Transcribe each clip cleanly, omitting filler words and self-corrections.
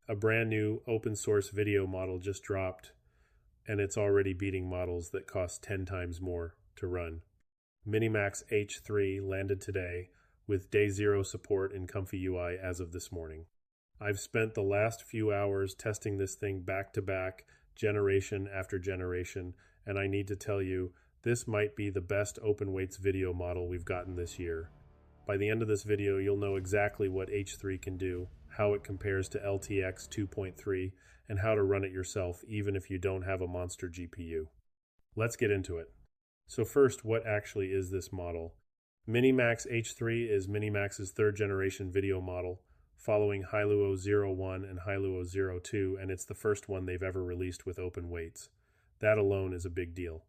A brand new open source video model just dropped, and it's already beating models that cost 10 times more to run. MiniMax H3 landed today with day 0 support in ComfyUI as of this morning. I've spent the last few hours testing this thing back to back, generation after generation, and I need to tell you, this might be the best open weights video model we've gotten this year. By the end of this video, you'll know exactly what H3 can do, how it compares to LTX 2.3, and how to run it yourself even if you don't have a monster GPU. Let's get into it. So first, what actually is this model? MiniMax H3 is MiniMax's 3rd generation video model, following Hailuo 01 and Hailuo 02, and it's the first one they've ever released with open weights. That alone is a big deal.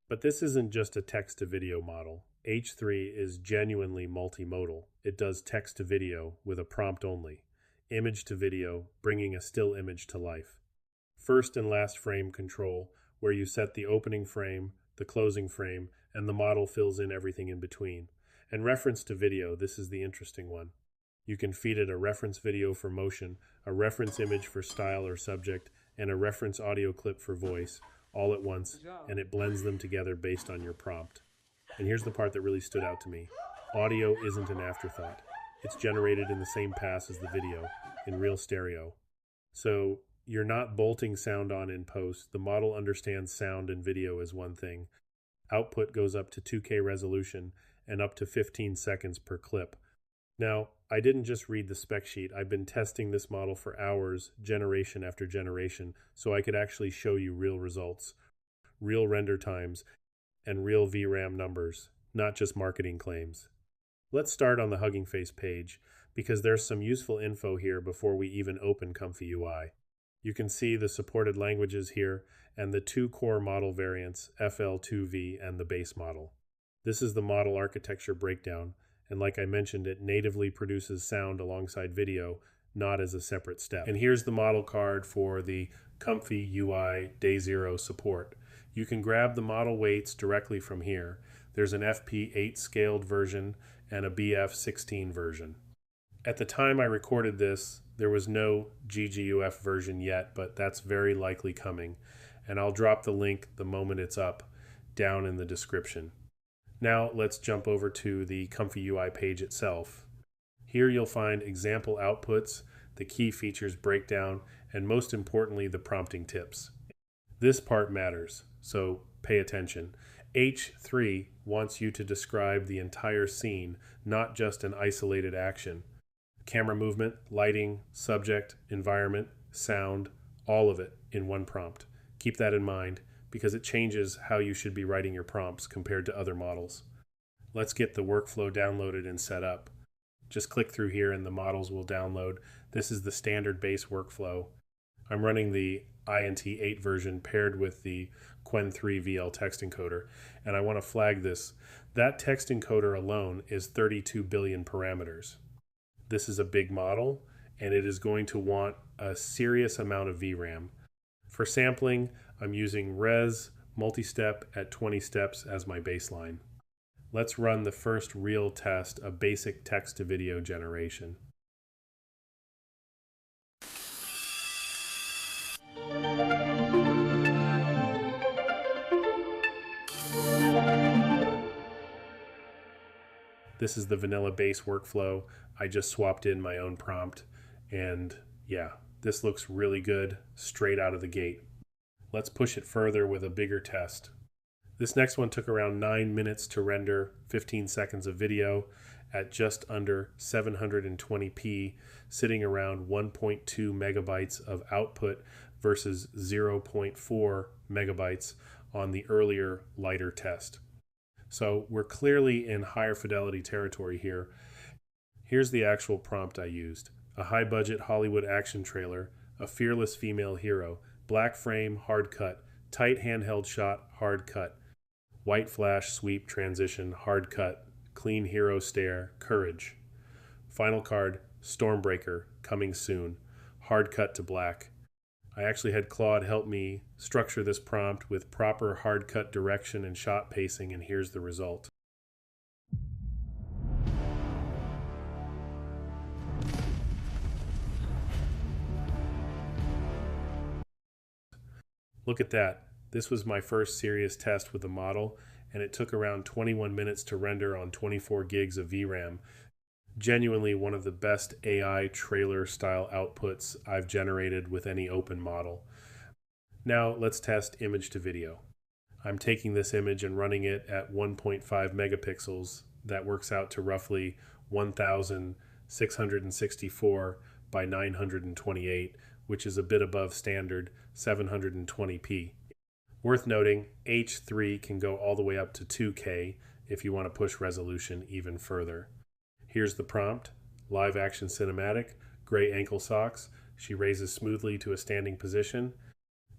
But this isn't just a text-to-video model. H3 is genuinely multimodal. It does text-to-video with a prompt only, image-to-video, bringing a still image to life. First and last frame control, where you set the opening frame, the closing frame, and the model fills in everything in between. And reference to video, this is the interesting one. You can feed it a reference video for motion, a reference image for style or subject, and a reference audio clip for voice, all at once, and it blends them together based on your prompt. And here's the part that really stood out to me. Audio isn't an afterthought. It's generated in the same pass as the video, in real stereo. So you're not bolting sound on in post. The model understands sound and video as one thing. Output goes up to 2K resolution and up to 15 seconds per clip. Now, I didn't just read the spec sheet. I've been testing this model for hours, generation after generation, so I could actually show you real results, real render times, and real VRAM numbers, not just marketing claims. Let's start on the Hugging Face page, because there's some useful info here before we even open ComfyUI. You can see the supported languages here and the 2 core model variants, FL2V and the base model. This is the model architecture breakdown, and like I mentioned, it natively produces sound alongside video, not as a separate step. And here's the model card for the ComfyUI Day 0 support. You can grab the model weights directly from here. There's an FP8 scaled version and a BF16 version. At the time I recorded this, there was no GGUF version yet, but that's very likely coming. And I'll drop the link the moment it's up down in the description. Now let's jump over to the ComfyUI page itself. Here you'll find example outputs, the key features breakdown, and most importantly, the prompting tips. This part matters, so pay attention. H3 wants you to describe the entire scene, not just an isolated action. Camera movement, lighting, subject, environment, sound, all of it in one prompt. Keep that in mind, because it changes how you should be writing your prompts compared to other models. Let's get the workflow downloaded and set up. Just click through here and the models will download. This is the standard base workflow. I'm running the INT8 version paired with the Qwen 3 VL text encoder, and I want to flag this. That text encoder alone is 32 billion parameters. This is a big model, and it is going to want a serious amount of VRAM. For sampling, I'm using res multi-step at 20 steps as my baseline. Let's run the first real test of basic text-to-video generation. This is the vanilla base workflow. I just swapped in my own prompt, and yeah, this looks really good straight out of the gate. Let's push it further with a bigger test. This next one took around 9 minutes to render 15 seconds of video at just under 720p, sitting around 1.2 megabytes of output versus 0.4 megabytes on the earlier lighter test. So we're clearly in higher fidelity territory here. Here's the actual prompt I used. A high-budget Hollywood action trailer, a fearless female hero, black frame, hard cut, tight handheld shot, hard cut, white flash, sweep, transition, hard cut, clean hero stare, courage. Final card, Stormbreaker, coming soon, hard cut to black. I actually had Claude help me structure this prompt with proper hard cut direction and shot pacing, and here's the result. Look at that. This was my first serious test with the model, and it took around 21 minutes to render on 24 gigs of VRAM. Genuinely one of the best AI trailer style outputs I've generated with any open model. Now let's test image to video. I'm taking this image and running it at 1.5 megapixels. That works out to roughly 1664 by 928, which is a bit above standard 720p. Worth noting, H3 can go all the way up to 2K if you want to push resolution even further. Here's the prompt: live action cinematic, gray ankle socks. She raises smoothly to a standing position.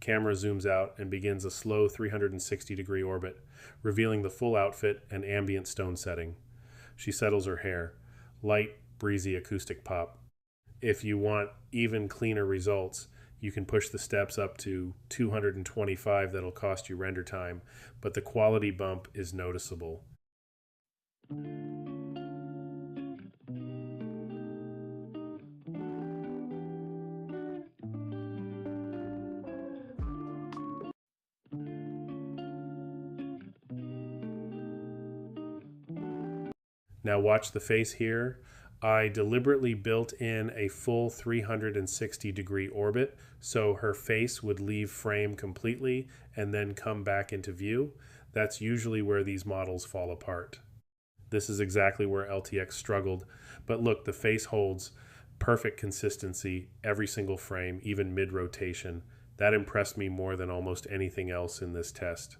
Camera zooms out and begins a slow 360-degree orbit, revealing the full outfit and ambient stone setting. She settles her hair. Light, breezy acoustic pop. If you want even cleaner results, you can push the steps up to 225. That'll cost you render time, but the quality bump is noticeable. Now watch the face here. I deliberately built in a full 360-degree orbit so her face would leave frame completely and then come back into view. That's usually where these models fall apart. This is exactly where LTX struggled, but look, the face holds perfect consistency every single frame, even mid-rotation. That impressed me more than almost anything else in this test.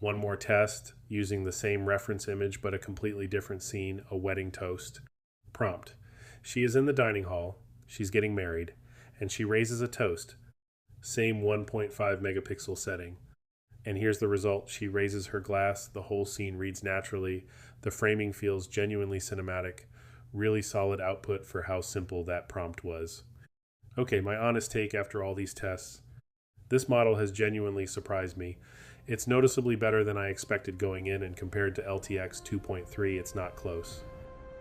One more test using the same reference image but a completely different scene, a wedding toast. Prompt: she is in the dining hall, she's getting married, and she raises a toast. Same 1.5 megapixel setting. And here's the result: she raises her glass, the whole scene reads naturally, the framing feels genuinely cinematic. Really solid output for how simple that prompt was. Okay, my honest take after all these tests. This model has genuinely surprised me. It's noticeably better than I expected going in, and compared to LTX 2.3, it's not close.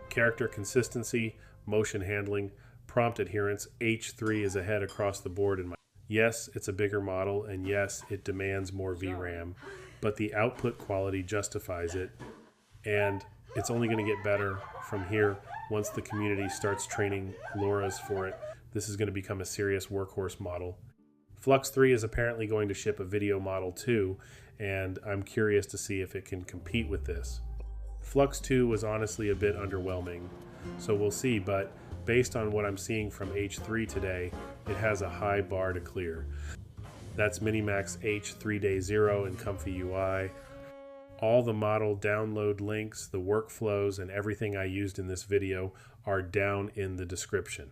Character consistency, motion handling, prompt adherence, H3 is ahead across the board in my... Yes, it's a bigger model, and yes, it demands more VRAM, but the output quality justifies it, and it's only going to get better from here once the community starts training LoRa's for it. This is going to become a serious workhorse model. Flux 3 is apparently going to ship a video model too, and I'm curious to see if it can compete with this. Flux 2 was honestly a bit underwhelming, so we'll see, but based on what I'm seeing from H3 today, it has a high bar to clear. That's MiniMax H3 Day 0 in ComfyUI. All the model download links, the workflows, and everything I used in this video are down in the description.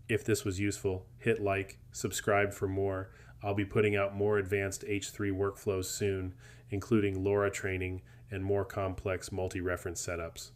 If this was useful, hit like, subscribe for more. I'll be putting out more advanced H3 workflows soon, including LoRa training and more complex multi-reference setups.